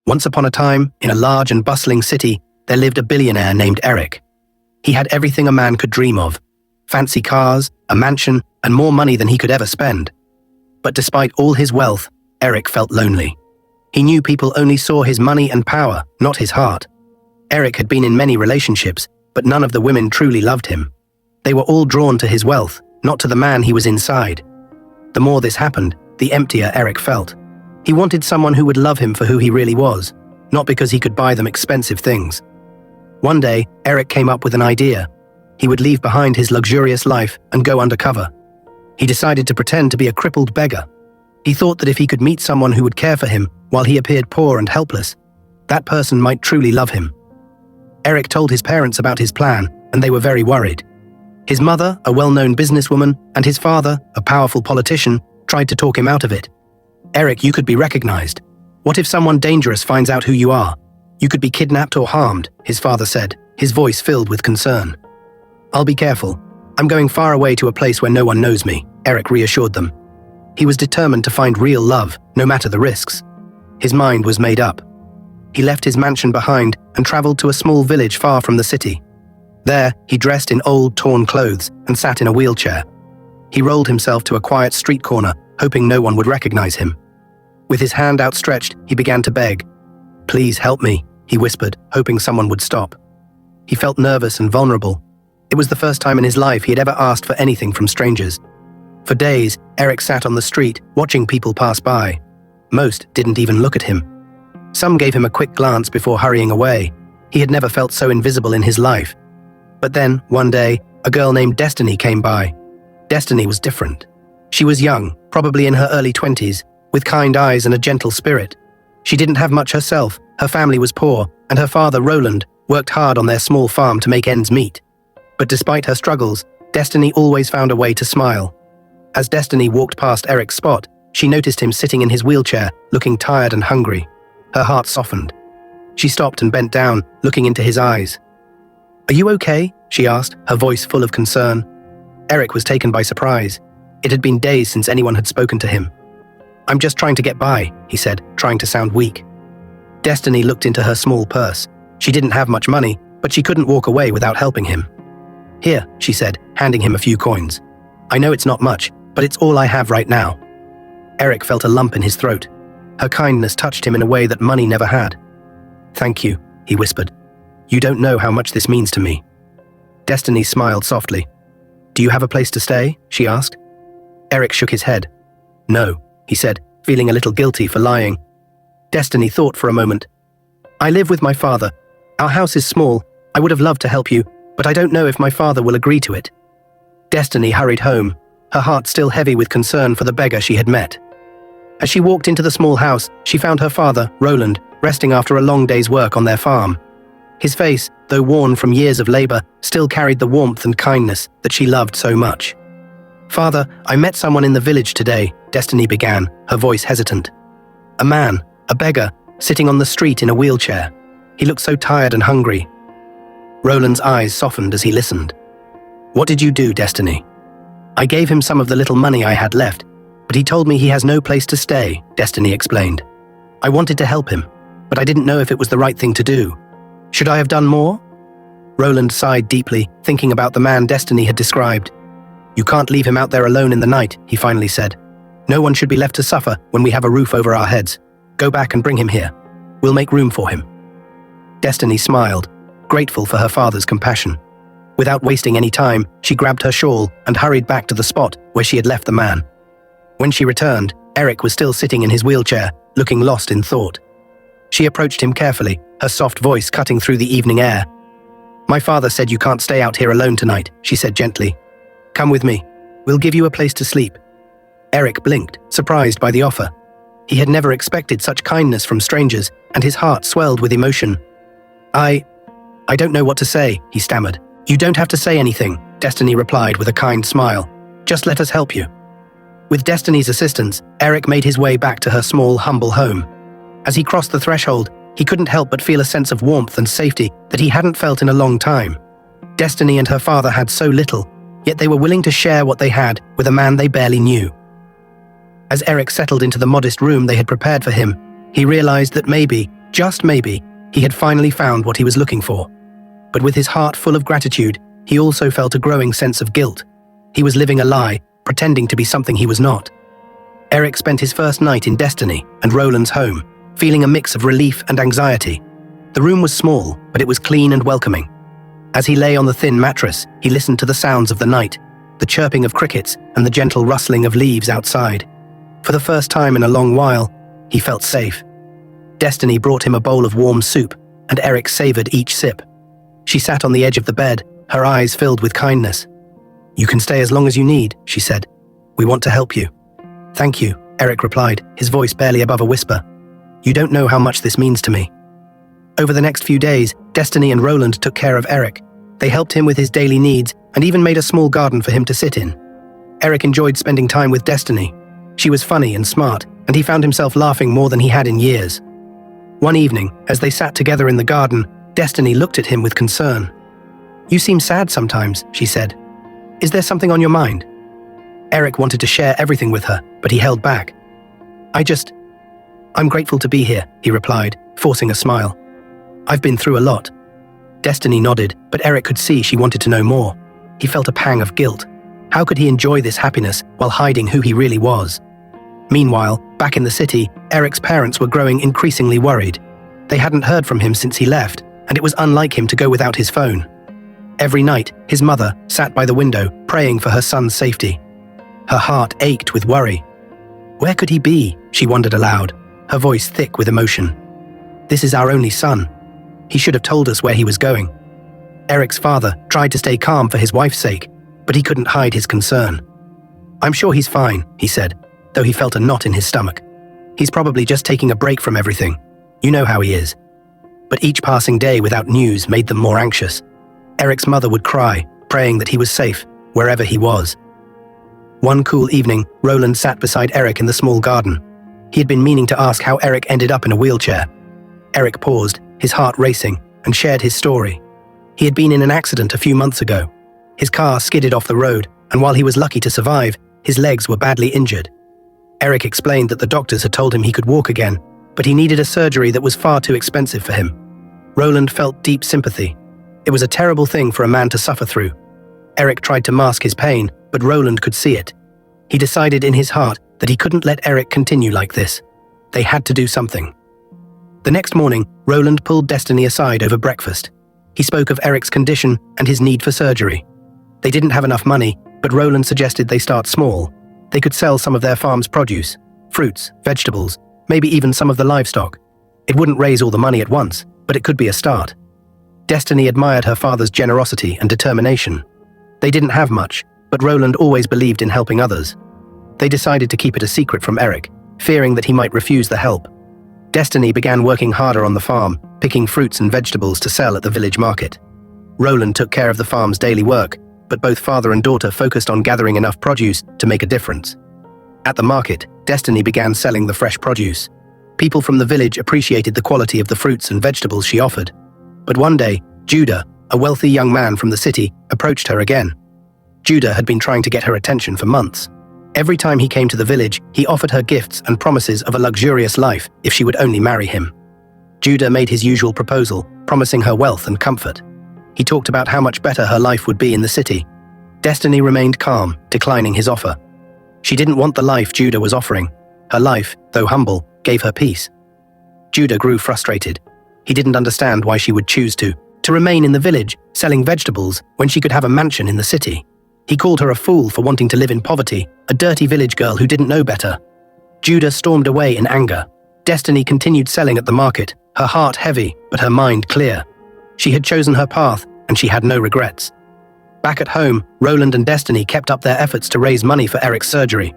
Once upon a time, in a large and bustling city, there lived a billionaire named Eric. He had everything a man could dream of: fancy cars, a mansion, and more money than he could ever spend. But despite all his wealth, Eric felt lonely. He knew people only saw his money and power, not his heart. Eric had been in many relationships, but none of the women truly loved him. They were all drawn to his wealth, not to the man he was inside. The more this happened, the emptier Eric felt. He wanted someone who would love him for who he really was, not because he could buy them expensive things. One day, Eric came up with an idea. He would leave behind his luxurious life and go undercover. He decided to pretend to be a crippled beggar. He thought that if he could meet someone who would care for him while he appeared poor and helpless, that person might truly love him. Eric told his parents about his plan, and they were very worried. His mother, a well-known businesswoman, and his father, a powerful politician, tried to talk him out of it. "Eric, you could be recognized. What if someone dangerous finds out who you are? You could be kidnapped or harmed," his father said, his voice filled with concern. "I'll be careful. I'm going far away to a place where no one knows me," Eric reassured them. He was determined to find real love, no matter the risks. His mind was made up. He left his mansion behind and traveled to a small village far from the city. There, he dressed in old, torn clothes and sat in a wheelchair. He rolled himself to a quiet street corner, hoping no one would recognize him. With his hand outstretched, he began to beg. "Please help me," he whispered, hoping someone would stop. He felt nervous and vulnerable. It was the first time in his life he had ever asked for anything from strangers. For days, Eric sat on the street, watching people pass by. Most didn't even look at him. Some gave him a quick glance before hurrying away. He had never felt so invisible in his life. But then, one day, a girl named Destiny came by. Destiny was different. She was young, probably in her early 20s, with kind eyes and a gentle spirit. She didn't have much herself, her family was poor, and her father, Roland, worked hard on their small farm to make ends meet. But despite her struggles, Destiny always found a way to smile. As Destiny walked past Eric's spot, she noticed him sitting in his wheelchair, looking tired and hungry. Her heart softened. She stopped and bent down, looking into his eyes. "Are you okay?" she asked, her voice full of concern. Eric was taken by surprise. It had been days since anyone had spoken to him. "I'm just trying to get by," he said, trying to sound weak. Destiny looked into her small purse. She didn't have much money, but she couldn't walk away without helping him. "Here," she said, handing him a few coins. "I know it's not much, but it's all I have right now." Eric felt a lump in his throat. Her kindness touched him in a way that money never had. "Thank you," he whispered. "You don't know how much this means to me." Destiny smiled softly. "Do you have a place to stay?" she asked. Eric shook his head. "No," he said, feeling a little guilty for lying. Destiny thought for a moment. "I live with my father. Our house is small. I would have loved to help you, but I don't know if my father will agree to it." Destiny hurried home, her heart still heavy with concern for the beggar she had met. As she walked into the small house, she found her father, Roland, resting after a long day's work on their farm. His face, though worn from years of labor, still carried the warmth and kindness that she loved so much. "Father, I met someone in the village today," Destiny began, her voice hesitant. "A man, a beggar, sitting on the street in a wheelchair. He looked so tired and hungry." Roland's eyes softened as he listened. "What did you do, Destiny?" "I gave him some of the little money I had left, but he told me he has no place to stay," Destiny explained. "I wanted to help him, but I didn't know if it was the right thing to do. Should I have done more?" Roland sighed deeply, thinking about the man Destiny had described. "You can't leave him out there alone in the night," he finally said. "No one should be left to suffer when we have a roof over our heads. Go back and bring him here. We'll make room for him." Destiny smiled, grateful for her father's compassion. Without wasting any time, she grabbed her shawl and hurried back to the spot where she had left the man. When she returned, Eric was still sitting in his wheelchair, looking lost in thought. She approached him carefully, her soft voice cutting through the evening air. "My father said you can't stay out here alone tonight," she said gently. "Come with me. We'll give you a place to sleep." Eric blinked, surprised by the offer. He had never expected such kindness from strangers, and his heart swelled with emotion. I don't know what to say," he stammered. "You don't have to say anything," Destiny replied with a kind smile. "Just let us help you." With Destiny's assistance, Eric made his way back to her small, humble home. As he crossed the threshold, he couldn't help but feel a sense of warmth and safety that he hadn't felt in a long time. Destiny and her father had so little, yet they were willing to share what they had with a man they barely knew. As Eric settled into the modest room they had prepared for him, he realized that maybe, Just maybe, he had finally found what he was looking for. But with his heart full of gratitude, he also felt a growing sense of guilt. He was living a lie, pretending to be something he was not. Eric spent his first night in Destiny and Roland's home, feeling a mix of relief and anxiety. The room was small, but it was clean and welcoming. As he lay on the thin mattress, he listened to the sounds of the night, the chirping of crickets and the gentle rustling of leaves outside. For the first time in a long while, he felt safe. Destiny brought him a bowl of warm soup, and Eric savored each sip. She sat on the edge of the bed, her eyes filled with kindness. "You can stay as long as you need," she said. "We want to help you." "Thank you," Eric replied, his voice barely above a whisper. "You don't know how much this means to me." Over the next few days, Destiny and Roland took care of Eric. They helped him with his daily needs and even made a small garden for him to sit in. Eric enjoyed spending time with Destiny. She was funny and smart, and he found himself laughing more than he had in years. One evening, as they sat together in the garden, Destiny looked at him with concern. "You seem sad sometimes," she said. "Is there something on your mind?" Eric wanted to share everything with her, but he held back. I'm grateful to be here," he replied, forcing a smile. "I've been through a lot." Destiny nodded, but Eric could see she wanted to know more. He felt a pang of guilt. How could he enjoy this happiness while hiding who he really was? Meanwhile, back in the city, Eric's parents were growing increasingly worried. They hadn't heard from him since he left, and it was unlike him to go without his phone. Every night, his mother sat by the window, praying for her son's safety. Her heart ached with worry. Where could he be? She wondered aloud, her voice thick with emotion. This is our only son. He should have told us where he was going. Eric's father tried to stay calm for his wife's sake, but he couldn't hide his concern. I'm sure he's fine, he said, though he felt a knot in his stomach. He's probably just taking a break from everything. You know how he is. But each passing day without news made them more anxious. Eric's mother would cry, praying that he was safe, wherever he was. One cool evening, Roland sat beside Eric in the small garden. He had been meaning to ask how Eric ended up in a wheelchair. Eric paused, his heart racing, and shared his story. He had been in an accident a few months ago. His car skidded off the road, and while he was lucky to survive, his legs were badly injured. Eric explained that the doctors had told him he could walk again, but he needed a surgery that was far too expensive for him. Roland felt deep sympathy. It was a terrible thing for a man to suffer through. Eric tried to mask his pain, but Roland could see it. He decided in his heart that he couldn't let Eric continue like this. They had to do something. The next morning, Roland pulled Destiny aside over breakfast. He spoke of Eric's condition and his need for surgery. They didn't have enough money, but Roland suggested they start small. They could sell some of their farm's produce, fruits, vegetables, maybe even some of the livestock. It wouldn't raise all the money at once, but it could be a start. Destiny admired her father's generosity and determination. They didn't have much, but Roland always believed in helping others. They decided to keep it a secret from Eric, fearing that he might refuse the help. Destiny began working harder on the farm, picking fruits and vegetables to sell at the village market. Roland took care of the farm's daily work, but both father and daughter focused on gathering enough produce to make a difference. At the market, Destiny began selling the fresh produce. People from the village appreciated the quality of the fruits and vegetables she offered. But one day, Judah, a wealthy young man from the city, approached her again. Judah had been trying to get her attention for months. Every time he came to the village, he offered her gifts and promises of a luxurious life if she would only marry him. Judah made his usual proposal, promising her wealth and comfort. He talked about how much better her life would be in the city. Destiny remained calm, declining his offer. She didn't want the life Judah was offering. Her life, though humble, gave her peace. Judah grew frustrated. He didn't understand why she would choose to remain in the village, selling vegetables, when she could have a mansion in the city. He called her a fool for wanting to live in poverty, a dirty village girl who didn't know better. Judah stormed away in anger. Destiny continued selling at the market, her heart heavy, but her mind clear. She had chosen her path, and she had no regrets. Back at home, Roland and Destiny kept up their efforts to raise money for Eric's surgery.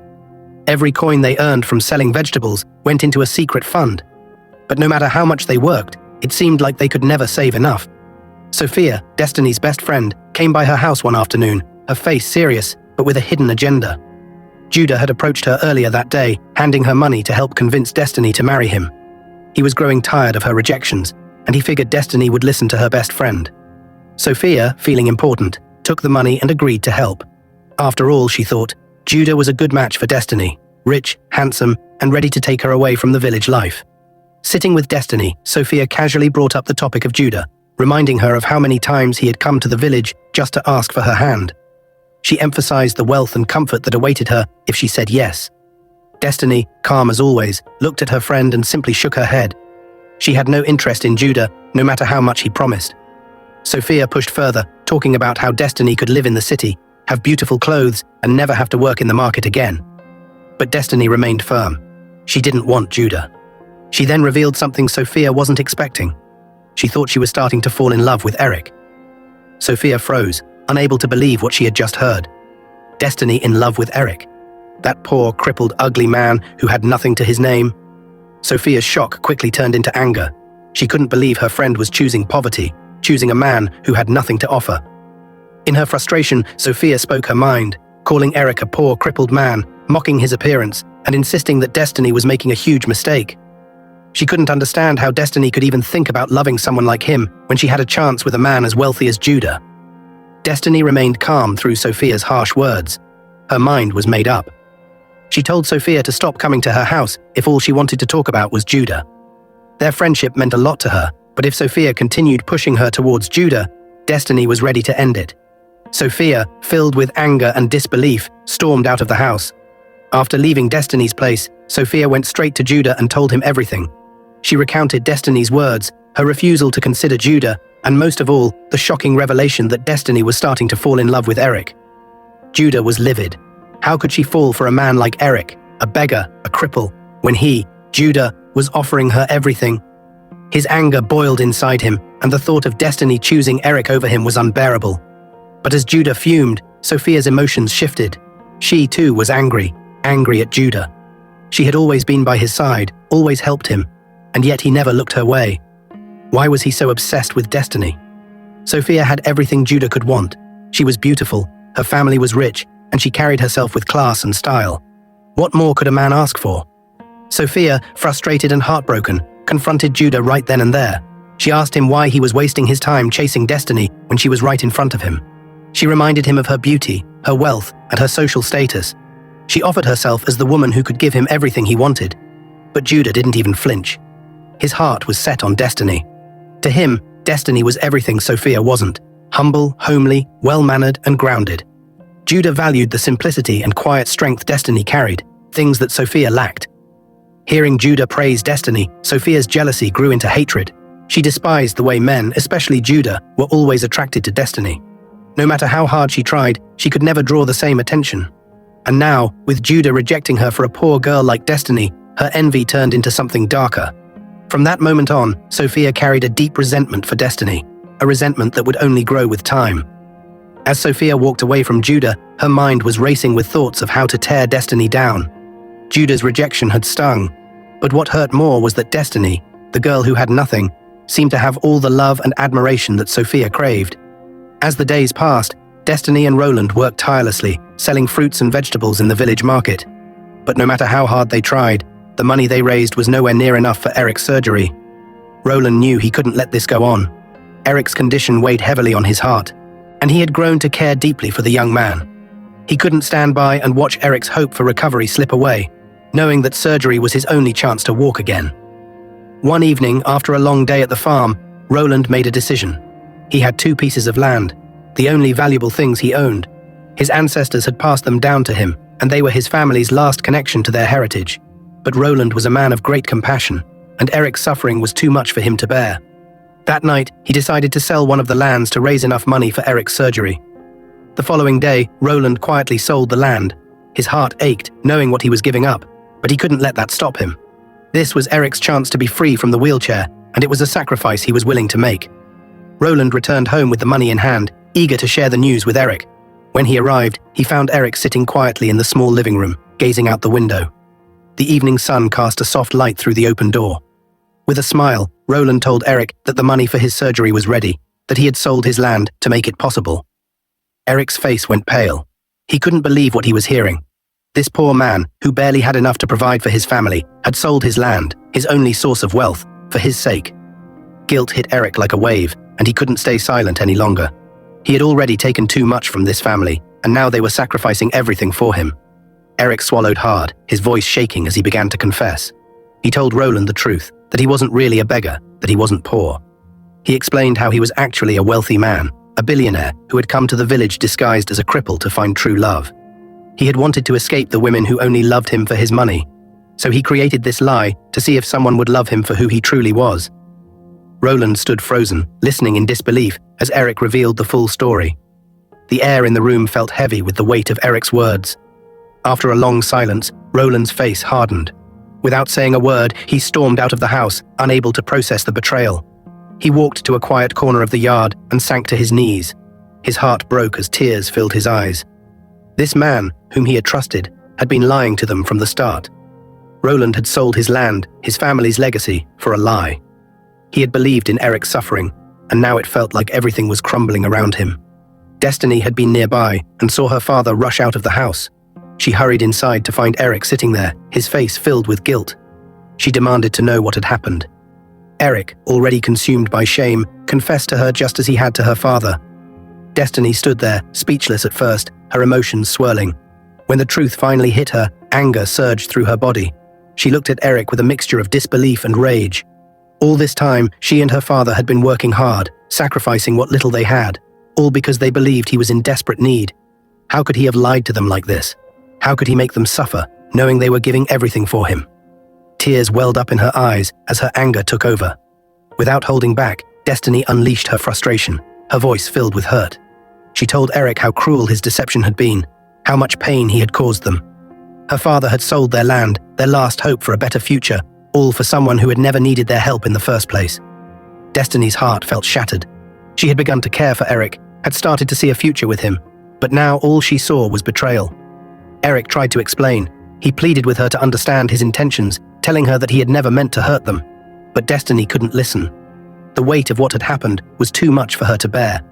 Every coin they earned from selling vegetables went into a secret fund. But no matter how much they worked, it seemed like they could never save enough. Sophia, Destiny's best friend, came by her house one afternoon, her face serious, but with a hidden agenda. Judah had approached her earlier that day, handing her money to help convince Destiny to marry him. He was growing tired of her rejections, and he figured Destiny would listen to her best friend. Sophia, feeling important, took the money and agreed to help. After all, she thought, Judah was a good match for Destiny, rich, handsome, and ready to take her away from the village life. Sitting with Destiny, Sophia casually brought up the topic of Judah, reminding her of how many times he had come to the village just to ask for her hand. She emphasized the wealth and comfort that awaited her if she said yes. Destiny, calm as always, looked at her friend and simply shook her head. She had no interest in Judah, no matter how much he promised. Sophia pushed further, talking about how Destiny could live in the city, have beautiful clothes, and never have to work in the market again. But Destiny remained firm. She didn't want Judah. She then revealed something Sophia wasn't expecting. She thought she was starting to fall in love with Eric. Sophia froze, unable to believe what she had just heard. Destiny in love with Eric. That poor, crippled, ugly man who had nothing to his name. Sophia's shock quickly turned into anger. She couldn't believe her friend was choosing poverty, choosing a man who had nothing to offer. In her frustration, Sophia spoke her mind, calling Eric a poor, crippled man, mocking his appearance, and insisting that Destiny was making a huge mistake. She couldn't understand how Destiny could even think about loving someone like him when she had a chance with a man as wealthy as Judah. Destiny remained calm through Sophia's harsh words. Her mind was made up. She told Sophia to stop coming to her house if all she wanted to talk about was Judah. Their friendship meant a lot to her, but if Sophia continued pushing her towards Judah, Destiny was ready to end it. Sophia, filled with anger and disbelief, stormed out of the house. After leaving Destiny's place, Sophia went straight to Judah and told him everything. She recounted Destiny's words, her refusal to consider Judah, and most of all, the shocking revelation that Destiny was starting to fall in love with Eric. Judah was livid. How could she fall for a man like Eric, a beggar, a cripple, when he, Judah, was offering her everything? His anger boiled inside him, and the thought of Destiny choosing Eric over him was unbearable. But as Judah fumed, Sophia's emotions shifted. She too was angry at Judah. She had always been by his side, always helped him, and yet he never looked her way. Why was he so obsessed with Destiny? Sophia had everything Judah could want. She was beautiful, her family was rich, and she carried herself with class and style. What more could a man ask for? Sophia, frustrated and heartbroken, confronted Judah right then and there. She asked him why he was wasting his time chasing Destiny when she was right in front of him. She reminded him of her beauty, her wealth, and her social status. She offered herself as the woman who could give him everything he wanted. But Judah didn't even flinch. His heart was set on Destiny. To him, Destiny was everything Sophia wasn't: humble, homely, well-mannered, and grounded. Judah valued the simplicity and quiet strength Destiny carried, things that Sophia lacked. Hearing Judah praise Destiny, Sophia's jealousy grew into hatred. She despised the way men, especially Judah, were always attracted to Destiny. No matter how hard she tried, she could never draw the same attention. And now, with Judah rejecting her for a poor girl like Destiny, her envy turned into something darker. From that moment on, Sophia carried a deep resentment for Destiny, a resentment that would only grow with time. As Sophia walked away from Judah, her mind was racing with thoughts of how to tear Destiny down. Judah's rejection had stung, but what hurt more was that Destiny, the girl who had nothing, seemed to have all the love and admiration that Sophia craved. As the days passed, Destiny and Roland worked tirelessly, selling fruits and vegetables in the village market. But no matter how hard they tried, the money they raised was nowhere near enough for Eric's surgery. Roland knew he couldn't let this go on. Eric's condition weighed heavily on his heart, and he had grown to care deeply for the young man. He couldn't stand by and watch Eric's hope for recovery slip away, knowing that surgery was his only chance to walk again. One evening, after a long day at the farm, Roland made a decision. He had 2 pieces of land, the only valuable things he owned. His ancestors had passed them down to him, and they were his family's last connection to their heritage. But Roland was a man of great compassion, and Eric's suffering was too much for him to bear. That night, he decided to sell one of the lands to raise enough money for Eric's surgery. The following day, Roland quietly sold the land. His heart ached, knowing what he was giving up, but he couldn't let that stop him. This was Eric's chance to be free from the wheelchair, and it was a sacrifice he was willing to make. Roland returned home with the money in hand, eager to share the news with Eric. When he arrived, he found Eric sitting quietly in the small living room, gazing out the window. The evening sun cast a soft light through the open door. With a smile, Roland told Eric that the money for his surgery was ready, that he had sold his land to make it possible. Eric's face went pale. He couldn't believe what he was hearing. This poor man, who barely had enough to provide for his family, had sold his land, his only source of wealth, for his sake. Guilt hit Eric like a wave, and he couldn't stay silent any longer. He had already taken too much from this family, and now they were sacrificing everything for him. Eric swallowed hard, his voice shaking as he began to confess. He told Roland the truth, that he wasn't really a beggar, that he wasn't poor. He explained how he was actually a wealthy man, a billionaire who had come to the village disguised as a cripple to find true love. He had wanted to escape the women who only loved him for his money, so he created this lie to see if someone would love him for who he truly was. Roland stood frozen, listening in disbelief as Eric revealed the full story. The air in the room felt heavy with the weight of Eric's words. After a long silence, Roland's face hardened. Without saying a word, he stormed out of the house, unable to process the betrayal. He walked to a quiet corner of the yard and sank to his knees. His heart broke as tears filled his eyes. This man, whom he had trusted, had been lying to them from the start. Roland had sold his land, his family's legacy, for a lie. He had believed in Eric's suffering, and now it felt like everything was crumbling around him. Destiny had been nearby and saw her father rush out of the house. She hurried inside to find Eric sitting there, his face filled with guilt. She demanded to know what had happened. Eric, already consumed by shame, confessed to her just as he had to her father. Destiny stood there, speechless at first, her emotions swirling. When the truth finally hit her, anger surged through her body. She looked at Eric with a mixture of disbelief and rage. All this time, she and her father had been working hard, sacrificing what little they had, all because they believed he was in desperate need. How could he have lied to them like this? How could he make them suffer, knowing they were giving everything for him? Tears welled up in her eyes as her anger took over. Without holding back, Destiny unleashed her frustration, her voice filled with hurt. She told Eric how cruel his deception had been, how much pain he had caused them. Her father had sold their land, their last hope for a better future, all for someone who had never needed their help in the first place. Destiny's heart felt shattered. She had begun to care for Eric, had started to see a future with him, but now all she saw was betrayal. Eric tried to explain. He pleaded with her to understand his intentions, telling her that he had never meant to hurt them. But Destiny couldn't listen. The weight of what had happened was too much for her to bear.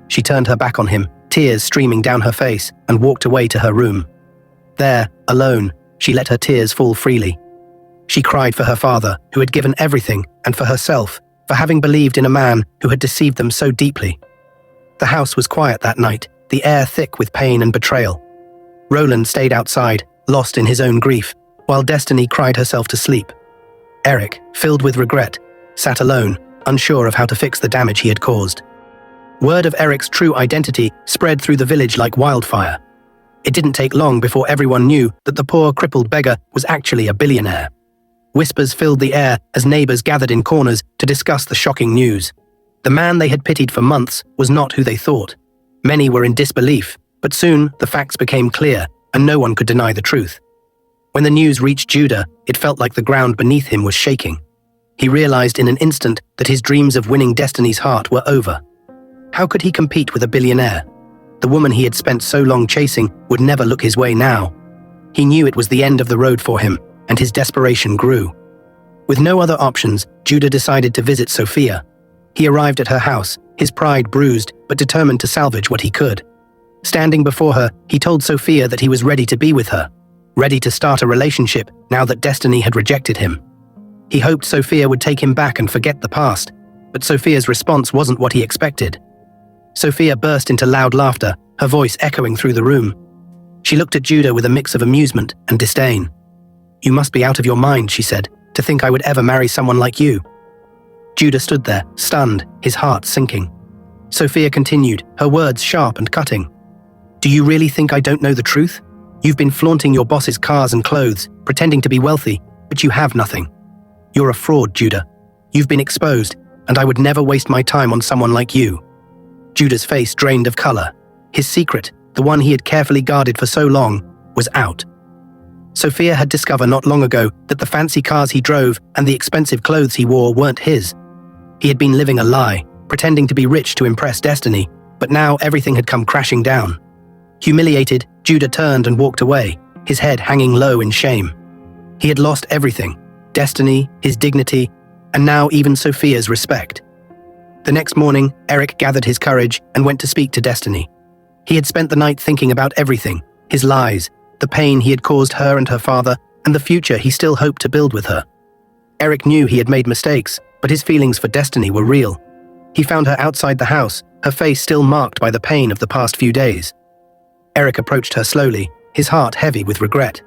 She turned her back on him, tears streaming down her face, and walked away to her room. There, alone, she let her tears fall freely. She cried for her father, who had given everything, and for herself, for having believed in a man who had deceived them so deeply. The house was quiet that night, the air thick with pain and betrayal. Roland stayed outside, lost in his own grief, while Destiny cried herself to sleep. Eric, filled with regret, sat alone, unsure of how to fix the damage he had caused. Word of Eric's true identity spread through the village like wildfire. It didn't take long before everyone knew that the poor crippled beggar was actually a billionaire. Whispers filled the air as neighbors gathered in corners to discuss the shocking news. The man they had pitied for months was not who they thought. Many were in disbelief, but soon the facts became clear and no one could deny the truth. When the news reached Judah, it felt like the ground beneath him was shaking. He realized in an instant that his dreams of winning Destiny's heart were over. How could he compete with a billionaire? The woman he had spent so long chasing would never look his way now. He knew it was the end of the road for him, and his desperation grew. With no other options, Judah decided to visit Sophia. He arrived at her house, his pride bruised, but determined to salvage what he could. Standing before her, he told Sophia that he was ready to be with her, ready to start a relationship now that Destiny had rejected him. He hoped Sophia would take him back and forget the past, but Sophia's response wasn't what he expected. Sophia burst into loud laughter, her voice echoing through the room. She looked at Judah with a mix of amusement and disdain. "You must be out of your mind," she said, "to think I would ever marry someone like you." Judah stood there, stunned, his heart sinking. Sophia continued, her words sharp and cutting. "Do you really think I don't know the truth? You've been flaunting your boss's cars and clothes, pretending to be wealthy, but you have nothing. You're a fraud, Judah. You've been exposed, and I would never waste my time on someone like you." Judah's face drained of color. His secret, the one he had carefully guarded for so long, was out. Sophia had discovered not long ago that the fancy cars he drove and the expensive clothes he wore weren't his. He had been living a lie, pretending to be rich to impress Destiny, but now everything had come crashing down. Humiliated, Judah turned and walked away, his head hanging low in shame. He had lost everything, Destiny, his dignity, and now even Sophia's respect. The next morning, Eric gathered his courage and went to speak to Destiny. He had spent the night thinking about everything, his lies, the pain he had caused her and her father, and the future he still hoped to build with her. Eric knew he had made mistakes, but his feelings for Destiny were real. He found her outside the house, her face still marked by the pain of the past few days. Eric approached her slowly, his heart heavy with regret.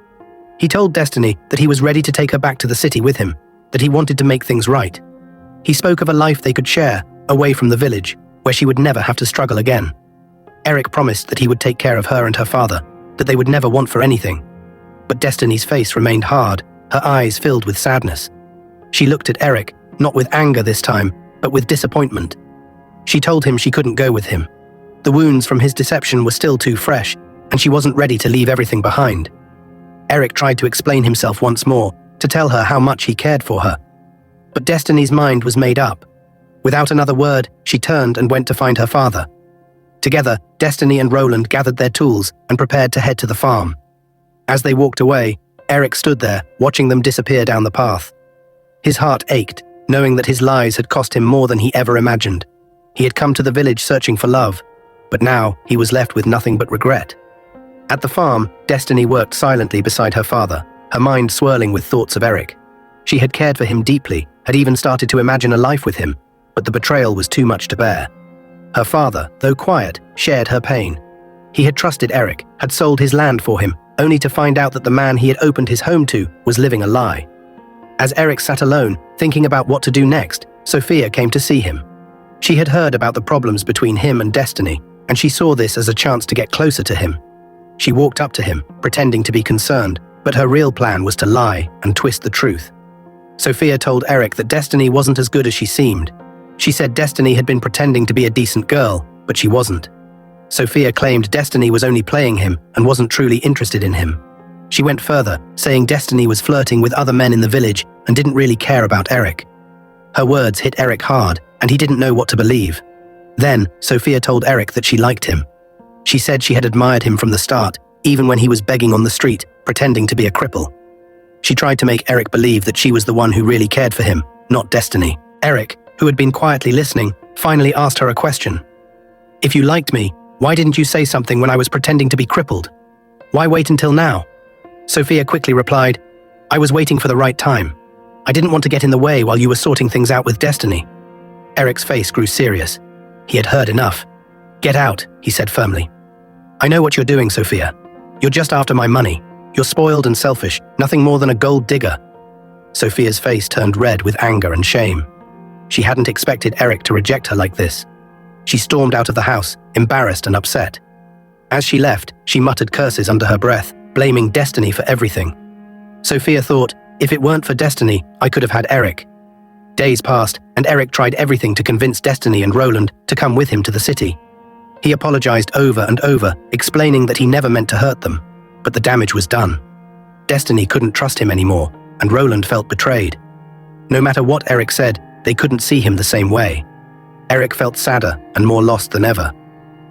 He told Destiny that he was ready to take her back to the city with him, that he wanted to make things right. He spoke of a life they could share, away from the village, where she would never have to struggle again. Eric promised that he would take care of her and her father, that they would never want for anything. But Destiny's face remained hard, her eyes filled with sadness. She looked at Eric, not with anger this time, but with disappointment. She told him she couldn't go with him. The wounds from his deception were still too fresh, and she wasn't ready to leave everything behind. Eric tried to explain himself once more, to tell her how much he cared for her. But Destiny's mind was made up. Without another word, she turned and went to find her father. Together, Destiny and Roland gathered their tools and prepared to head to the farm. As they walked away, Eric stood there, watching them disappear down the path. His heart ached, knowing that his lies had cost him more than he ever imagined. He had come to the village searching for love, but now he was left with nothing but regret. At the farm, Destiny worked silently beside her father, her mind swirling with thoughts of Eric. She had cared for him deeply, had even started to imagine a life with him, but the betrayal was too much to bear. Her father, though quiet, shared her pain. He had trusted Eric, had sold his land for him, only to find out that the man he had opened his home to was living a lie. As Eric sat alone, thinking about what to do next, Sophia came to see him. She had heard about the problems between him and Destiny, and she saw this as a chance to get closer to him. She walked up to him, pretending to be concerned, but her real plan was to lie and twist the truth. Sophia told Eric that Destiny wasn't as good as she seemed. She said Destiny had been pretending to be a decent girl, but she wasn't. Sophia claimed Destiny was only playing him and wasn't truly interested in him. She went further, saying Destiny was flirting with other men in the village and didn't really care about Eric. Her words hit Eric hard, and he didn't know what to believe. Then, Sophia told Eric that she liked him. She said she had admired him from the start, even when he was begging on the street, pretending to be a cripple. She tried to make Eric believe that she was the one who really cared for him, not Destiny. Eric, who had been quietly listening, finally asked her a question. "If you liked me, why didn't you say something when I was pretending to be crippled? Why wait until now?" Sophia quickly replied, "I was waiting for the right time. I didn't want to get in the way while you were sorting things out with Destiny." Eric's face grew serious. He had heard enough. "Get out," he said firmly. "I know what you're doing, Sophia. You're just after my money. You're spoiled and selfish, nothing more than a gold digger." Sophia's face turned red with anger and shame. She hadn't expected Eric to reject her like this. She stormed out of the house, embarrassed and upset. As she left, she muttered curses under her breath, blaming Destiny for everything. Sophia thought, if it weren't for Destiny, I could have had Eric. Days passed, and Eric tried everything to convince Destiny and Roland to come with him to the city. He apologized over and over, explaining that he never meant to hurt them, but the damage was done. Destiny couldn't trust him anymore, and Roland felt betrayed. No matter what Eric said, they couldn't see him the same way. Eric felt sadder and more lost than ever.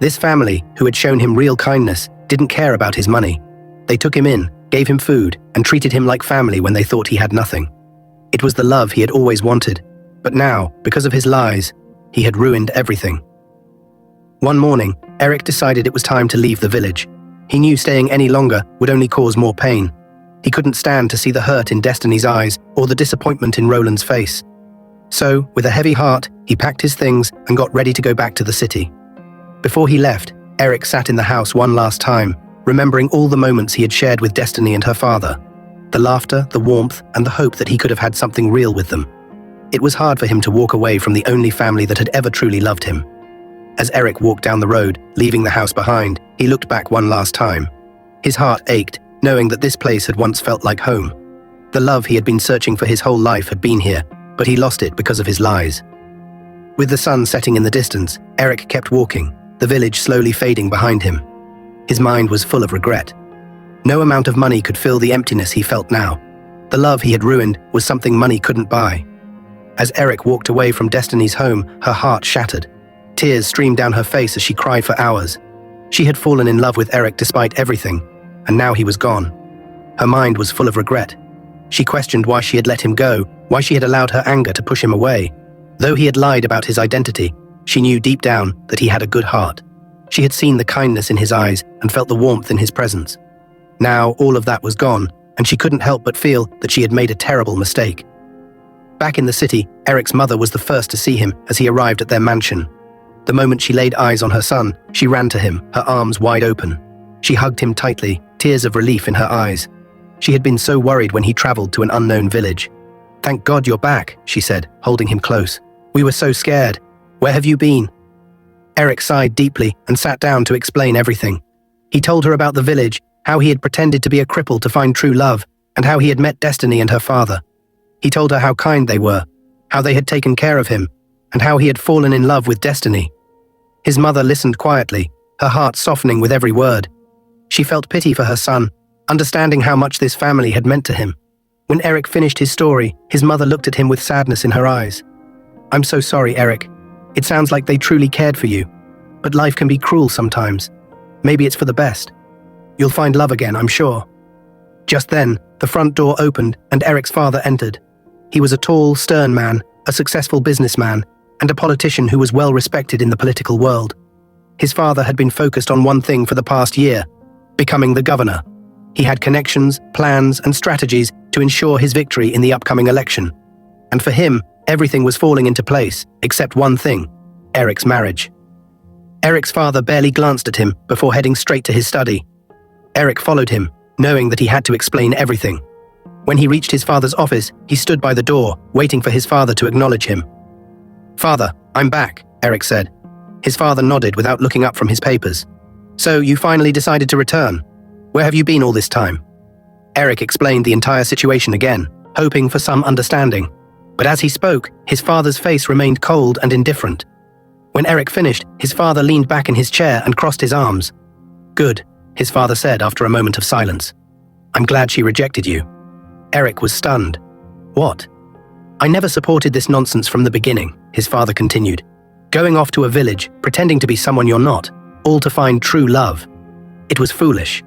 This family, who had shown him real kindness, didn't care about his money. They took him in, gave him food, and treated him like family when they thought he had nothing. It was the love he had always wanted, but now, because of his lies, he had ruined everything. One morning, Eric decided it was time to leave the village. He knew staying any longer would only cause more pain. He couldn't stand to see the hurt in Destiny's eyes or the disappointment in Roland's face. So, with a heavy heart, he packed his things and got ready to go back to the city. Before he left, Eric sat in the house one last time, remembering all the moments he had shared with Destiny and her father. The laughter, the warmth, and the hope that he could have had something real with them. It was hard for him to walk away from the only family that had ever truly loved him. As Eric walked down the road, leaving the house behind, he looked back one last time. His heart ached, knowing that this place had once felt like home. The love he had been searching for his whole life had been here, but he lost it because of his lies. With the sun setting in the distance, Eric kept walking, the village slowly fading behind him. His mind was full of regret. No amount of money could fill the emptiness he felt now. The love he had ruined was something money couldn't buy. As Eric walked away from Destiny's home, her heart shattered. Tears streamed down her face as she cried for hours. She had fallen in love with Eric despite everything, and now he was gone. Her mind was full of regret. She questioned why she had let him go, why she had allowed her anger to push him away. Though he had lied about his identity, she knew deep down that he had a good heart. She had seen the kindness in his eyes and felt the warmth in his presence. Now all of that was gone, and she couldn't help but feel that she had made a terrible mistake. Back in the city, Eric's mother was the first to see him as he arrived at their mansion. The moment she laid eyes on her son, she ran to him, her arms wide open. She hugged him tightly, tears of relief in her eyes. She had been so worried when he traveled to an unknown village. "Thank God you're back," she said, holding him close. "We were so scared. Where have you been?" Eric sighed deeply and sat down to explain everything. He told her about the village, how he had pretended to be a cripple to find true love, and how he had met Destiny and her father. He told her how kind they were, how they had taken care of him, and how he had fallen in love with Destiny. His mother listened quietly, her heart softening with every word. She felt pity for her son, understanding how much this family had meant to him. When Eric finished his story, his mother looked at him with sadness in her eyes. "I'm so sorry, Eric. It sounds like they truly cared for you. But life can be cruel sometimes. Maybe it's for the best. You'll find love again, I'm sure." Just then, the front door opened and Eric's father entered. He was a tall, stern man, a successful businessman, and a politician who was well respected in the political world. His father had been focused on one thing for the past year: becoming the governor. He had connections, plans, and strategies to ensure his victory in the upcoming election. And for him, everything was falling into place, except one thing: Eric's marriage. Eric's father barely glanced at him before heading straight to his study. Eric followed him, knowing that he had to explain everything. When he reached his father's office, he stood by the door, waiting for his father to acknowledge him. "Father, I'm back," Eric said. His father nodded without looking up from his papers. "So you finally decided to return? Where have you been all this time?" Eric explained the entire situation again, hoping for some understanding. But as he spoke, his father's face remained cold and indifferent. When Eric finished, his father leaned back in his chair and crossed his arms. "Good," his father said after a moment of silence. "I'm glad she rejected you." Eric was stunned. "What?" "I never supported this nonsense from the beginning," his father continued. "Going off to a village, pretending to be someone you're not, all to find true love. It was foolish."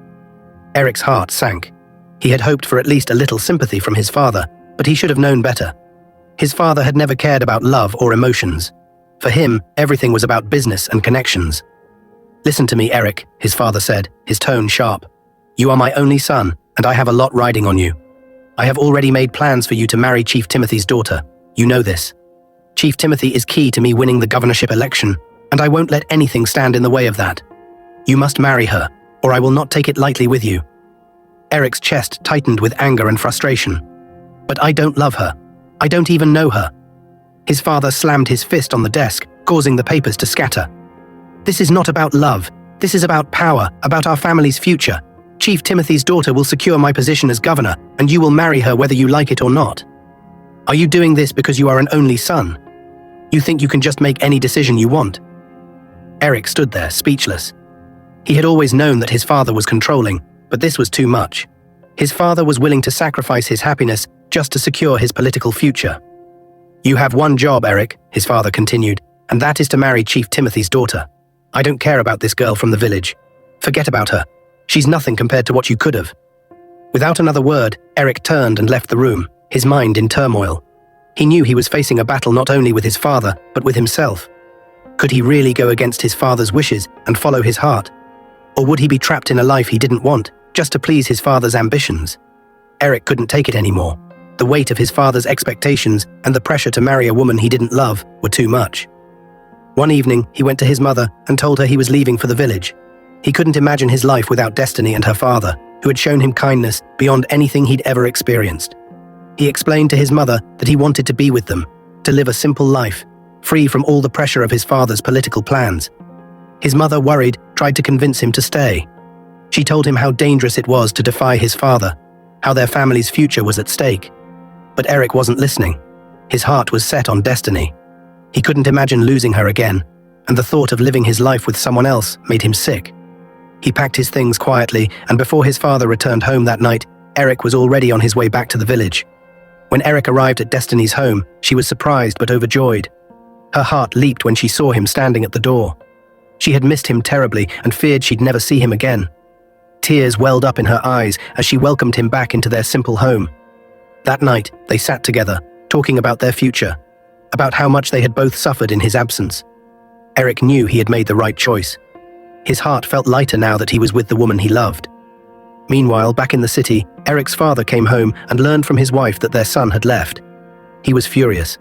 Eric's heart sank. He had hoped for at least a little sympathy from his father, but he should have known better. His father had never cared about love or emotions. For him, everything was about business and connections. "Listen to me, Eric," his father said, his tone sharp. "You are my only son, and I have a lot riding on you. I have already made plans for you to marry Chief Timothy's daughter. You know this. Chief Timothy is key to me winning the governorship election, and I won't let anything stand in the way of that. You must marry her, or I will not take it lightly with you." Eric's chest tightened with anger and frustration. "But I don't love her. I don't even know her." His father slammed his fist on the desk, causing the papers to scatter. "This is not about love. This is about power, about our family's future. Chief Timothy's daughter will secure my position as governor, and you will marry her whether you like it or not. Are you doing this because you are an only son? You think you can just make any decision you want?" Eric stood there, speechless. He had always known that his father was controlling, but this was too much. His father was willing to sacrifice his happiness just to secure his political future. "You have one job, Eric," his father continued, "and that is to marry Chief Timothy's daughter. I don't care about this girl from the village. Forget about her. She's nothing compared to what you could have." Without another word, Eric turned and left the room, his mind in turmoil. He knew he was facing a battle not only with his father, but with himself. Could he really go against his father's wishes and follow his heart? Or would he be trapped in a life he didn't want, just to please his father's ambitions? Eric couldn't take it anymore. The weight of his father's expectations and the pressure to marry a woman he didn't love were too much. One evening, he went to his mother and told her he was leaving for the village. He couldn't imagine his life without Destiny and her father, who had shown him kindness beyond anything he'd ever experienced. He explained to his mother that he wanted to be with them, to live a simple life, free from all the pressure of his father's political plans. His mother, worried, tried to convince him to stay. She told him how dangerous it was to defy his father, how their family's future was at stake. But Eric wasn't listening. His heart was set on Destiny. He couldn't imagine losing her again, and the thought of living his life with someone else made him sick. He packed his things quietly, and before his father returned home that night, Eric was already on his way back to the village. When Eric arrived at Destiny's home, she was surprised but overjoyed. Her heart leaped when she saw him standing at the door. She had missed him terribly and feared she'd never see him again. Tears welled up in her eyes as she welcomed him back into their simple home. That night, they sat together, talking about their future, about how much they had both suffered in his absence. Eric knew he had made the right choice. His heart felt lighter now that he was with the woman he loved. Meanwhile, back in the city, Eric's father came home and learned from his wife that their son had left. He was furious.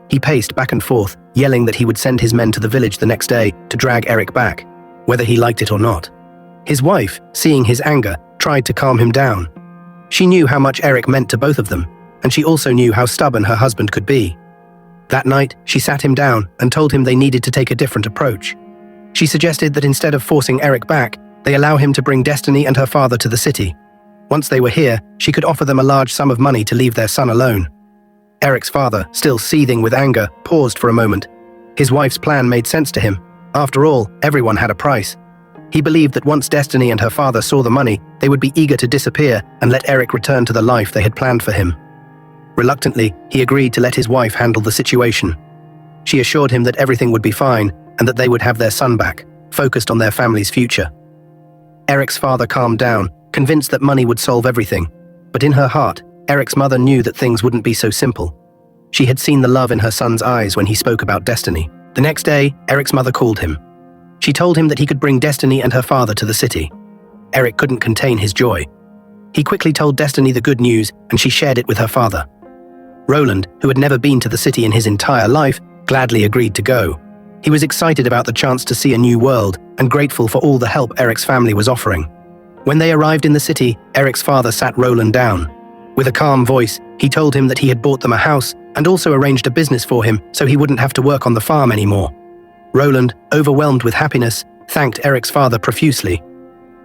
He paced back and forth, yelling that he would send his men to the village the next day to drag Eric back, whether he liked it or not. His wife, seeing his anger, tried to calm him down. She knew how much Eric meant to both of them, and she also knew how stubborn her husband could be. That night, she sat him down and told him they needed to take a different approach. She suggested that instead of forcing Eric back, they allow him to bring Destiny and her father to the city. Once they were here, she could offer them a large sum of money to leave their son alone. Eric's father, still seething with anger, paused for a moment. His wife's plan made sense to him. After all, everyone had a price. He believed that once Destiny and her father saw the money, they would be eager to disappear and let Eric return to the life they had planned for him. Reluctantly, he agreed to let his wife handle the situation. She assured him that everything would be fine and that they would have their son back, focused on their family's future. Eric's father calmed down, convinced that money would solve everything. But in her heart, Eric's mother knew that things wouldn't be so simple. She had seen the love in her son's eyes when he spoke about Destiny. The next day, Eric's mother called him. She told him that he could bring Destiny and her father to the city. Eric couldn't contain his joy. He quickly told Destiny the good news, and she shared it with her father. Roland, who had never been to the city in his entire life, gladly agreed to go. He was excited about the chance to see a new world and grateful for all the help Eric's family was offering. When they arrived in the city, Eric's father sat Roland down. With a calm voice, he told him that he had bought them a house and also arranged a business for him so he wouldn't have to work on the farm anymore. Roland, overwhelmed with happiness, thanked Eric's father profusely.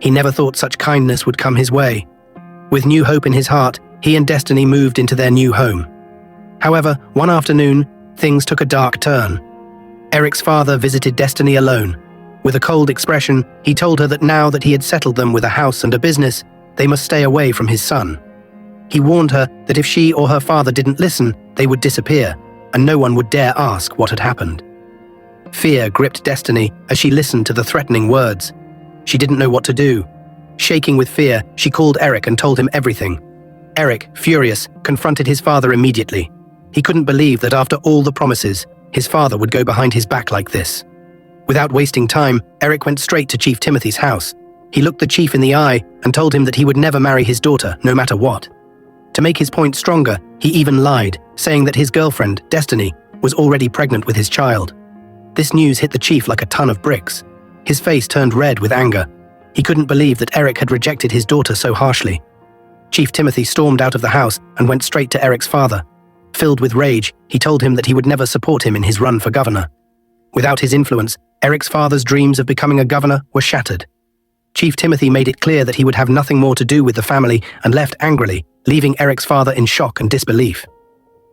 He never thought such kindness would come his way. With new hope in his heart, he and Destiny moved into their new home. However, one afternoon, things took a dark turn. Eric's father visited Destiny alone. With a cold expression, he told her that now that he had settled them with a house and a business, they must stay away from his son. He warned her that if she or her father didn't listen, they would disappear, and no one would dare ask what had happened. Fear gripped Destiny as she listened to the threatening words. She didn't know what to do. Shaking with fear, she called Eric and told him everything. Eric, furious, confronted his father immediately. He couldn't believe that after all the promises, his father would go behind his back like this. Without wasting time, Eric went straight to Chief Timothy's house. He looked the chief in the eye and told him that he would never marry his daughter, no matter what. To make his point stronger, he even lied, saying that his girlfriend, Destiny, was already pregnant with his child. This news hit the chief like a ton of bricks. His face turned red with anger. He couldn't believe that Eric had rejected his daughter so harshly. Chief Timothy stormed out of the house and went straight to Eric's father. Filled with rage, he told him that he would never support him in his run for governor. Without his influence, Eric's father's dreams of becoming a governor were shattered. Chief Timothy made it clear that he would have nothing more to do with the family and left angrily, leaving Eric's father in shock and disbelief.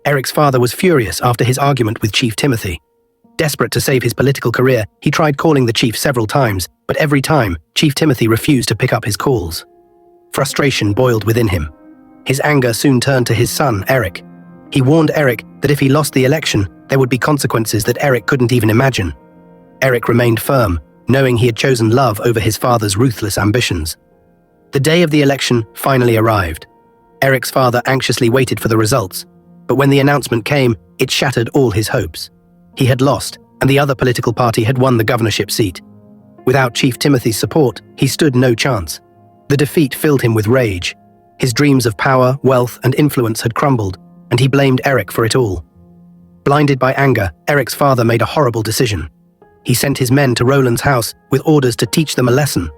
Eric's father was furious after his argument with Chief Timothy. Desperate to save his political career, he tried calling the chief several times, but every time, Chief Timothy refused to pick up his calls. Frustration boiled within him. His anger soon turned to his son, Eric. He warned Eric that if he lost the election, there would be consequences that Eric couldn't even imagine. Eric remained firm, knowing he had chosen love over his father's ruthless ambitions. The day of the election finally arrived. Eric's father anxiously waited for the results, but when the announcement came, it shattered all his hopes. He had lost, and the other political party had won the governorship seat. Without Chief Timothy's support, he stood no chance. The defeat filled him with rage. His dreams of power, wealth, and influence had crumbled, and he blamed Eric for it all. Blinded by anger, Eric's father made a horrible decision. He sent his men to Roland's house with orders to teach them a lesson.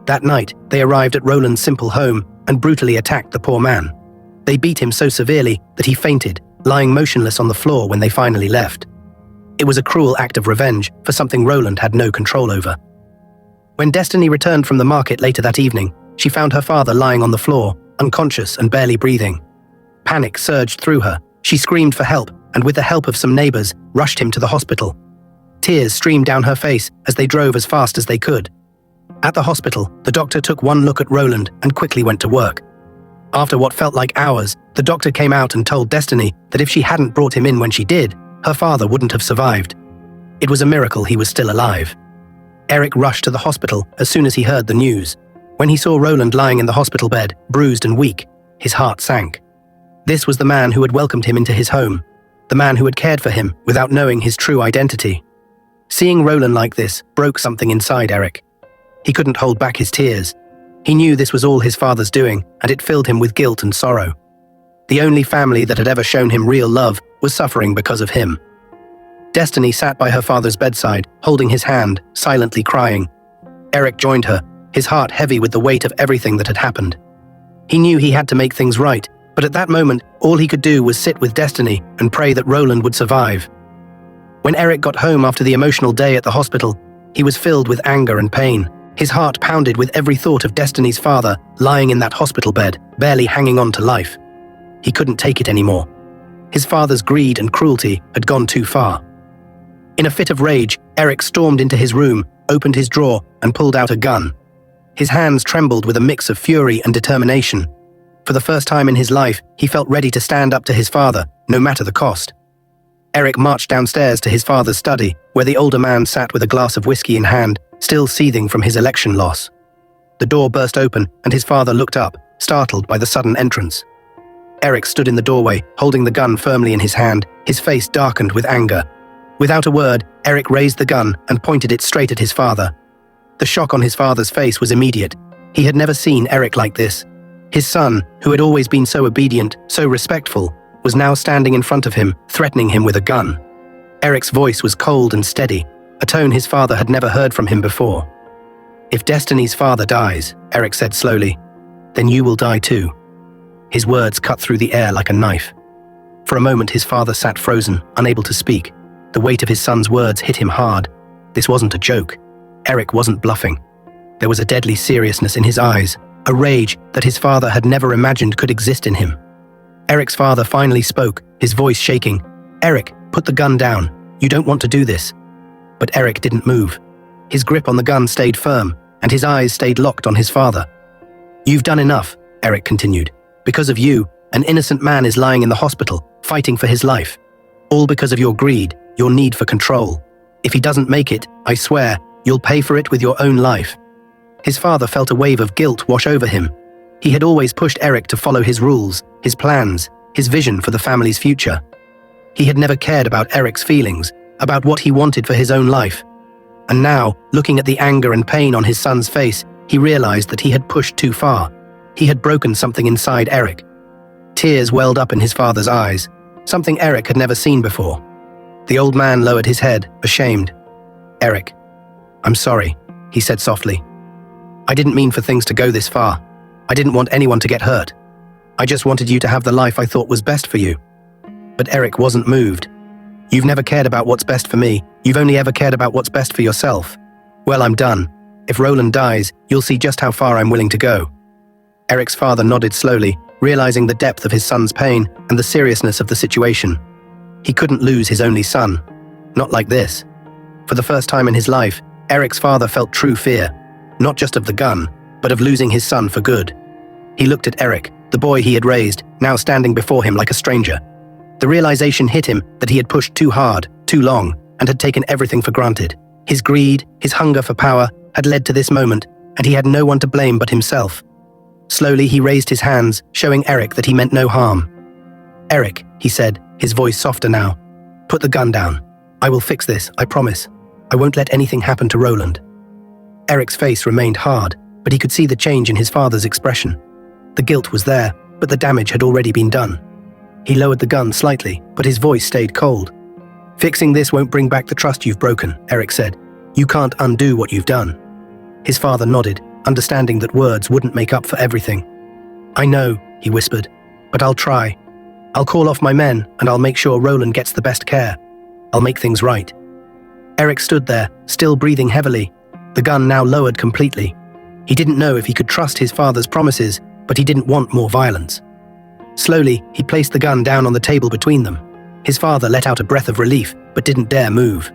That night, they arrived at Roland's simple home and brutally attacked the poor man. They beat him so severely that he fainted, lying motionless on the floor when they finally left. It was a cruel act of revenge for something Roland had no control over. When Destiny returned from the market later that evening, she found her father lying on the floor, unconscious and barely breathing. Panic surged through her. She screamed for help and, with the help of some neighbors, rushed him to the hospital. Tears streamed down her face as they drove as fast as they could. At the hospital, the doctor took one look at Roland and quickly went to work. After what felt like hours, the doctor came out and told Destiny that if she hadn't brought him in when she did, her father wouldn't have survived. It was a miracle he was still alive. Eric rushed to the hospital as soon as he heard the news. When he saw Roland lying in the hospital bed, bruised and weak, his heart sank. This was the man who had welcomed him into his home, the man who had cared for him without knowing his true identity. Seeing Roland like this broke something inside Eric. He couldn't hold back his tears. He knew this was all his father's doing, and it filled him with guilt and sorrow. The only family that had ever shown him real love was suffering because of him. Destiny sat by her father's bedside, holding his hand, silently crying. Eric joined her, his heart heavy with the weight of everything that had happened. He knew he had to make things right, But at that moment, all he could do was sit with Destiny and pray that Roland would survive. When Eric got home after the emotional day at the hospital, he was filled with anger and pain. His heart pounded with every thought of Destiny's father lying in that hospital bed, barely hanging on to life. He couldn't take it anymore. His father's greed and cruelty had gone too far. In a fit of rage, Eric stormed into his room, opened his drawer, and pulled out a gun. His hands trembled with a mix of fury and determination. For the first time in his life, he felt ready to stand up to his father, no matter the cost. Eric marched downstairs to his father's study, where the older man sat with a glass of whiskey in hand, still seething from his election loss. The door burst open, and his father looked up, startled by the sudden entrance. Eric stood in the doorway, holding the gun firmly in his hand, his face darkened with anger. Without a word, Eric raised the gun and pointed it straight at his father. The shock on his father's face was immediate. He had never seen Eric like this. His son, who had always been so obedient, so respectful, was now standing in front of him, threatening him with a gun. Eric's voice was cold and steady, a tone his father had never heard from him before. "If Destiny's father dies," Eric said slowly, "then you will die too." His words cut through the air like a knife. For a moment his father sat frozen, unable to speak. The weight of his son's words hit him hard. This wasn't a joke. Eric wasn't bluffing. There was a deadly seriousness in his eyes, a rage that his father had never imagined could exist in him. Eric's father finally spoke, his voice shaking. "Eric, put the gun down. You don't want to do this." But Eric didn't move. His grip on the gun stayed firm, and his eyes stayed locked on his father. "You've done enough," Eric continued. "Because of you, an innocent man is lying in the hospital, fighting for his life. All because of your greed, your need for control. If he doesn't make it, I swear, you'll pay for it with your own life." His father felt a wave of guilt wash over him. He had always pushed Eric to follow his rules, his plans, his vision for the family's future. He had never cared about Eric's feelings, about what he wanted for his own life. And now, looking at the anger and pain on his son's face, he realized that he had pushed too far. He had broken something inside Eric. Tears welled up in his father's eyes, something Eric had never seen before. The old man lowered his head, ashamed. "Eric, I'm sorry," he said softly. "I didn't mean for things to go this far. I didn't want anyone to get hurt. I just wanted you to have the life I thought was best for you." But Eric wasn't moved. "You've never cared about what's best for me. You've only ever cared about what's best for yourself. Well, I'm done. If Roland dies, you'll see just how far I'm willing to go." Eric's father nodded slowly, realizing the depth of his son's pain and the seriousness of the situation. He couldn't lose his only son. Not like this. For the first time in his life, Eric's father felt true fear, not just of the gun, but of losing his son for good. He looked at Eric, the boy he had raised, now standing before him like a stranger. The realization hit him that he had pushed too hard, too long, and had taken everything for granted. His greed, his hunger for power, had led to this moment, and he had no one to blame but himself. Slowly he raised his hands, showing Eric that he meant no harm. "Eric," he said, his voice softer now, "put the gun down. I will fix this, I promise. I won't let anything happen to Roland." Eric's face remained hard, but he could see the change in his father's expression. The guilt was there, but the damage had already been done. He lowered the gun slightly, but his voice stayed cold. "Fixing this won't bring back the trust you've broken," Eric said. "You can't undo what you've done." His father nodded, understanding that words wouldn't make up for everything. "I know," he whispered, "but I'll try. I'll call off my men, and I'll make sure Roland gets the best care. I'll make things right." Eric stood there, still breathing heavily, the gun now lowered completely. He didn't know if he could trust his father's promises, but he didn't want more violence. Slowly, he placed the gun down on the table between them. His father let out a breath of relief, but didn't dare move.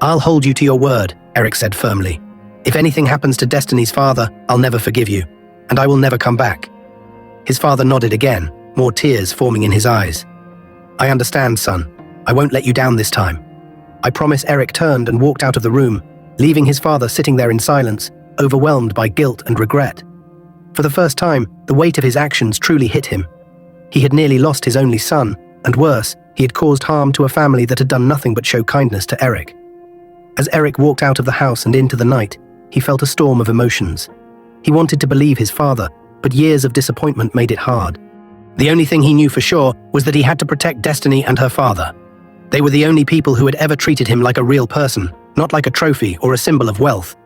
"I'll hold you to your word," Eric said firmly. "If anything happens to Destiny's father, I'll never forgive you, and I will never come back." His father nodded again, more tears forming in his eyes. "I understand, son. I won't let you down this time. I promise." Eric turned and walked out of the room, leaving his father sitting there in silence, overwhelmed by guilt and regret. For the first time, the weight of his actions truly hit him. He had nearly lost his only son, and worse, he had caused harm to a family that had done nothing but show kindness to Eric. As Eric walked out of the house and into the night, he felt a storm of emotions. He wanted to believe his father, but years of disappointment made it hard. The only thing he knew for sure was that he had to protect Destiny and her father. They were the only people who had ever treated him like a real person, not like a trophy or a symbol of wealth.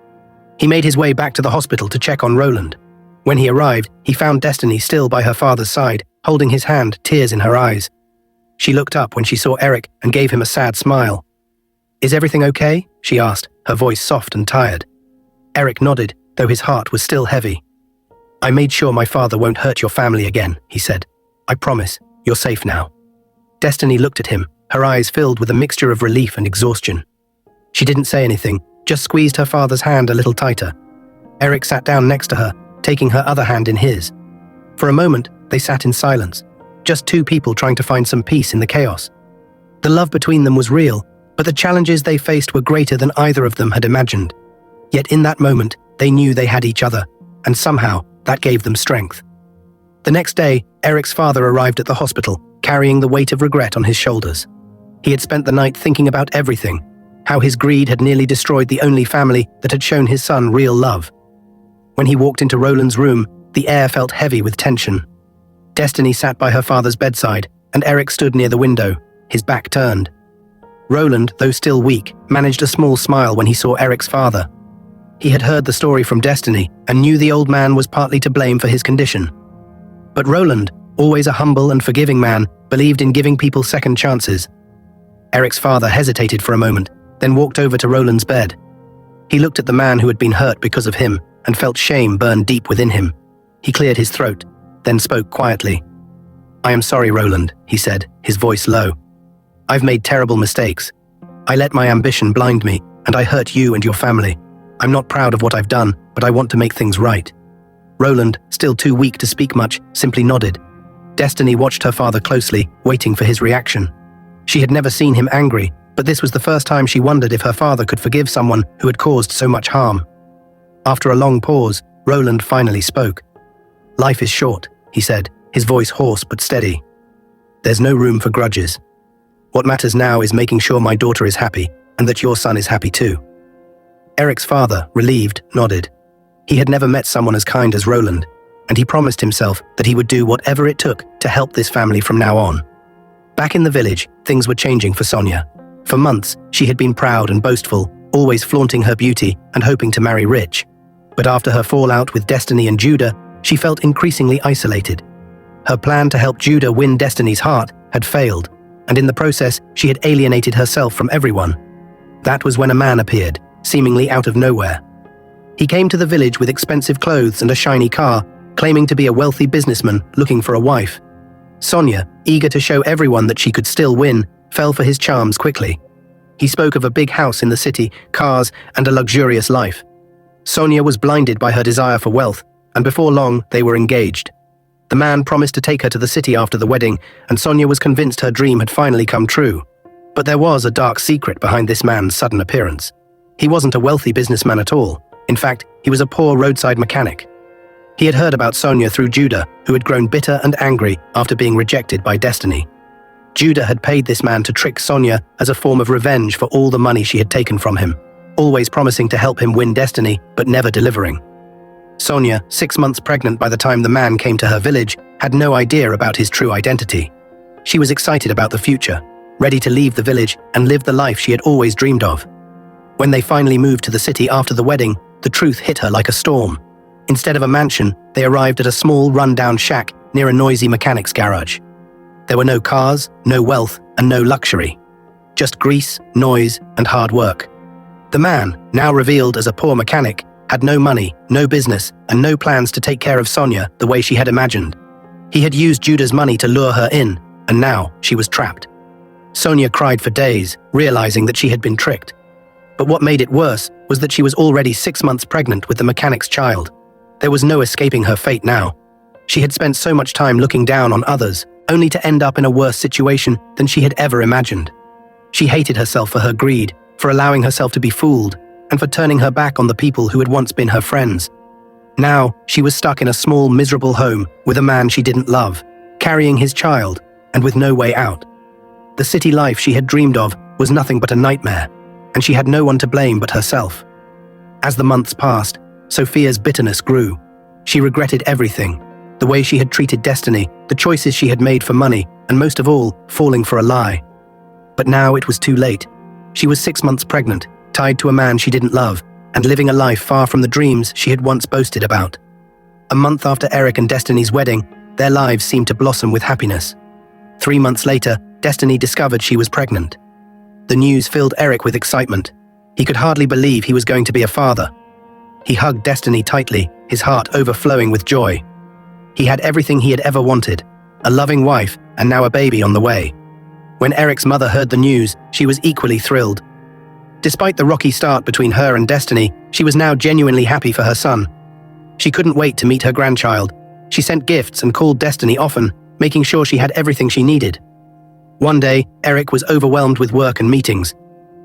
He made his way back to the hospital to check on Roland. When he arrived, he found Destiny still by her father's side, holding his hand, tears in her eyes. She looked up when she saw Eric and gave him a sad smile. "Is everything okay?" she asked, her voice soft and tired. Eric nodded, though his heart was still heavy. "I made sure my father won't hurt your family again," he said. "I promise, you're safe now." Destiny looked at him, her eyes filled with a mixture of relief and exhaustion. She didn't say anything, just squeezed her father's hand a little tighter. Eric sat down next to her, taking her other hand in his. For a moment, they sat in silence, just two people trying to find some peace in the chaos. The love between them was real, but the challenges they faced were greater than either of them had imagined. Yet in that moment, they knew they had each other, and somehow, that gave them strength. The next day, Eric's father arrived at the hospital, carrying the weight of regret on his shoulders. He had spent the night thinking about everything, how his greed had nearly destroyed the only family that had shown his son real love. When he walked into Roland's room, the air felt heavy with tension. Destiny sat by her father's bedside, and Eric stood near the window, his back turned. Roland, though still weak, managed a small smile when he saw Eric's father. He had heard the story from Destiny and knew the old man was partly to blame for his condition. But Roland, always a humble and forgiving man, believed in giving people second chances. Eric's father hesitated for a moment, then walked over to Roland's bed. He looked at the man who had been hurt because of him and felt shame burn deep within him. He cleared his throat, then spoke quietly. "I am sorry, Roland," he said, his voice low. "I've made terrible mistakes. I let my ambition blind me, and I hurt you and your family. I'm not proud of what I've done, but I want to make things right." Roland, still too weak to speak much, simply nodded. Destiny watched her father closely, waiting for his reaction. She had never seen him angry, but this was the first time she wondered if her father could forgive someone who had caused so much harm. After a long pause, Roland finally spoke. "Life is short," he said, his voice hoarse but steady. "There's no room for grudges. What matters now is making sure my daughter is happy, and that your son is happy too." Eric's father, relieved, nodded. He had never met someone as kind as Roland, and he promised himself that he would do whatever it took to help this family from now on. Back in the village, things were changing for Sonia. For months, she had been proud and boastful, always flaunting her beauty and hoping to marry rich. But after her fallout with Destiny and Judah, she felt increasingly isolated. Her plan to help Judah win Destiny's heart had failed, and in the process, she had alienated herself from everyone. That was when a man appeared, seemingly out of nowhere. He came to the village with expensive clothes and a shiny car, claiming to be a wealthy businessman looking for a wife. Sonia, eager to show everyone that she could still win, fell for his charms quickly. He spoke of a big house in the city, cars, and a luxurious life. Sonia was blinded by her desire for wealth, and before long, they were engaged. The man promised to take her to the city after the wedding, and Sonia was convinced her dream had finally come true. But there was a dark secret behind this man's sudden appearance. He wasn't a wealthy businessman at all. In fact, he was a poor roadside mechanic. He had heard about Sonia through Judah, who had grown bitter and angry after being rejected by Destiny. Judah had paid this man to trick Sonia as a form of revenge for all the money she had taken from him, always promising to help him win Destiny, but never delivering. Sonia, 6 months pregnant by the time the man came to her village, had no idea about his true identity. She was excited about the future, ready to leave the village and live the life she had always dreamed of. When they finally moved to the city after the wedding, the truth hit her like a storm. Instead of a mansion, they arrived at a small, run-down shack near a noisy mechanic's garage. There were no cars, no wealth, and no luxury. Just grease, noise, and hard work. The man, now revealed as a poor mechanic, had no money, no business, and no plans to take care of Sonia the way she had imagined. He had used Judah's money to lure her in, and now she was trapped. Sonia cried for days, realizing that she had been tricked. But what made it worse was that she was already 6 months pregnant with the mechanic's child. There was no escaping her fate now. She had spent so much time looking down on others, only to end up in a worse situation than she had ever imagined. She hated herself for her greed, for allowing herself to be fooled, and for turning her back on the people who had once been her friends. Now, she was stuck in a small, miserable home with a man she didn't love, carrying his child, and with no way out. The city life she had dreamed of was nothing but a nightmare, and she had no one to blame but herself. As the months passed, Sophia's bitterness grew. She regretted everything, the way she had treated Destiny, the choices she had made for money, and most of all, falling for a lie. But now it was too late. She was 6 months pregnant, tied to a man she didn't love, and living a life far from the dreams she had once boasted about. A month after Eric and Destiny's wedding, Their lives seemed to blossom with happiness. 3 months later, Destiny discovered she was pregnant. The news filled Eric with excitement. He could hardly believe he was going to be a father. He hugged Destiny tightly, his heart overflowing with joy. He had everything he had ever wanted, a loving wife and now a baby on the way. When Eric's mother heard the news, she was equally thrilled. Despite the rocky start between her and Destiny, she was now genuinely happy for her son. She couldn't wait to meet her grandchild. She sent gifts and called Destiny often, making sure she had everything she needed. One day, Eric was overwhelmed with work and meetings.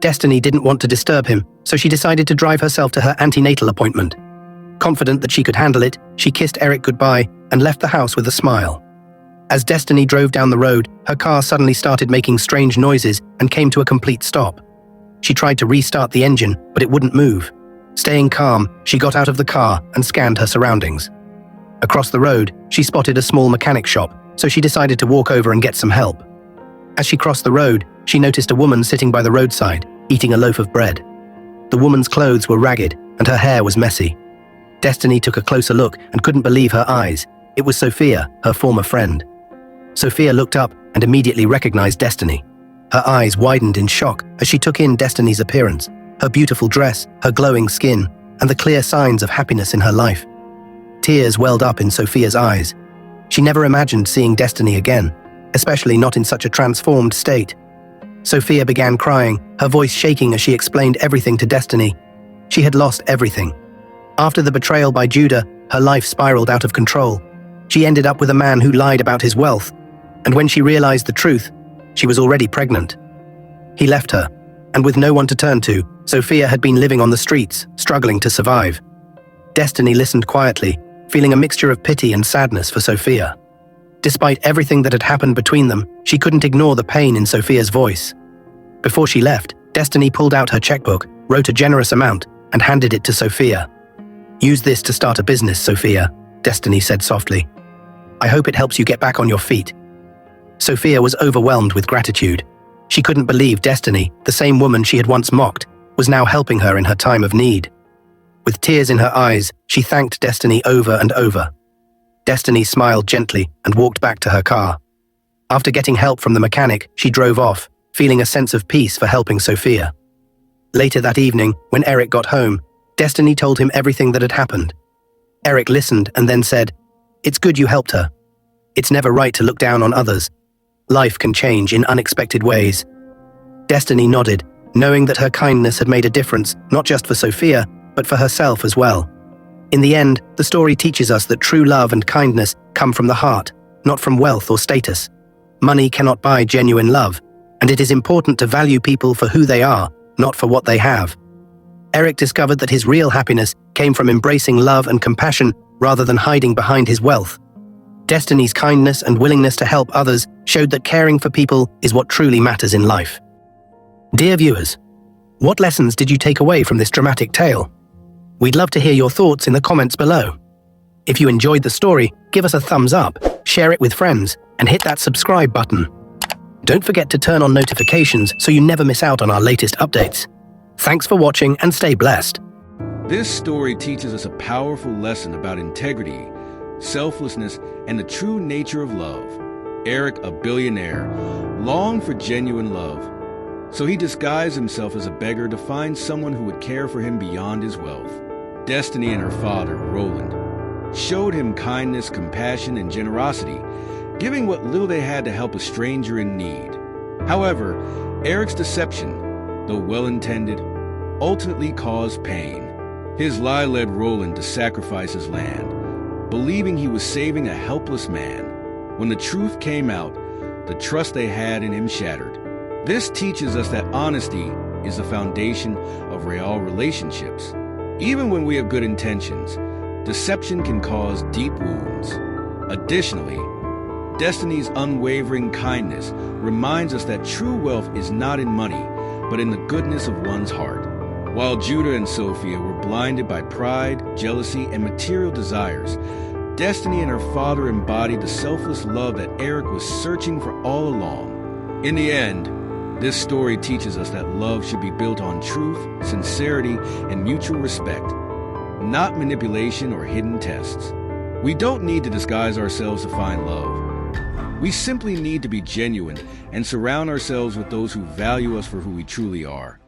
Destiny didn't want to disturb him, so she decided to drive herself to her antenatal appointment. Confident that she could handle it, she kissed Eric goodbye and left the house with a smile. As Destiny drove down the road, her car suddenly started making strange noises and came to a complete stop. She tried to restart the engine, but it wouldn't move. Staying calm, she got out of the car and scanned her surroundings. Across the road, she spotted a small mechanic shop, so she decided to walk over and get some help. As she crossed the road, she noticed a woman sitting by the roadside, eating a loaf of bread. The woman's clothes were ragged, and her hair was messy. Destiny took a closer look and couldn't believe her eyes. It was Sophia, her former friend. Sophia looked up and immediately recognized Destiny. Her eyes widened in shock as she took in Destiny's appearance, her beautiful dress, her glowing skin, and the clear signs of happiness in her life. Tears welled up in Sophia's eyes. She never imagined seeing Destiny again, especially not in such a transformed state. Sophia began crying, her voice shaking as she explained everything to Destiny. She had lost everything. After the betrayal by Judah, her life spiraled out of control. She ended up with a man who lied about his wealth, and when she realized the truth, she was already pregnant. He left her, and with no one to turn to, Sophia had been living on the streets, struggling to survive. Destiny listened quietly, feeling a mixture of pity and sadness for Sophia. Despite everything that had happened between them, she couldn't ignore the pain in Sophia's voice. Before she left, Destiny pulled out her checkbook, wrote a generous amount, and handed it to Sophia. "Use this to start a business, Sophia," Destiny said softly. "I hope it helps you get back on your feet." Sophia was overwhelmed with gratitude. She couldn't believe Destiny, the same woman she had once mocked, was now helping her in her time of need. With tears in her eyes, she thanked Destiny over and over. Destiny smiled gently and walked back to her car. After getting help from the mechanic, she drove off, feeling a sense of peace for helping Sophia. Later that evening, when Eric got home, Destiny told him everything that had happened. Eric listened and then said, "It's good you helped her. It's never right to look down on others. Life can change in unexpected ways." Destiny nodded, knowing that her kindness had made a difference, not just for Sophia, but for herself as well. In the end, the story teaches us that true love and kindness come from the heart, not from wealth or status. Money cannot buy genuine love, and it is important to value people for who they are, not for what they have. Eric discovered that his real happiness came from embracing love and compassion rather than hiding behind his wealth. Destiny's kindness and willingness to help others showed that caring for people is what truly matters in life. Dear viewers, what lessons did you take away from this dramatic tale? We'd love to hear your thoughts in the comments below. If you enjoyed the story, give us a thumbs up, share it with friends, and hit that subscribe button. Don't forget to turn on notifications so you never miss out on our latest updates. Thanks for watching and stay blessed. This story teaches us a powerful lesson about integrity, selflessness, and the true nature of love. Eric, a billionaire, longed for genuine love, so he disguised himself as a beggar to find someone who would care for him beyond his wealth. Destiny and her father, Roland, showed him kindness, compassion, and generosity, giving what little they had to help a stranger in need. However, Eric's deception, though well-intended, ultimately caused pain. His lie led Roland to sacrifice his land, believing he was saving a helpless man. When the truth came out, the trust they had in him shattered. This teaches us that honesty is the foundation of real relationships. Even when we have good intentions, deception can cause deep wounds. Additionally, Destiny's unwavering kindness reminds us that true wealth is not in money, but in the goodness of one's heart. While Judah and Sophia were blinded by pride, jealousy, and material desires, Destiny and her father embodied the selfless love that Eric was searching for all along. In the end, this story teaches us that love should be built on truth, sincerity, and mutual respect, not manipulation or hidden tests. We don't need to disguise ourselves to find love. We simply need to be genuine and surround ourselves with those who value us for who we truly are.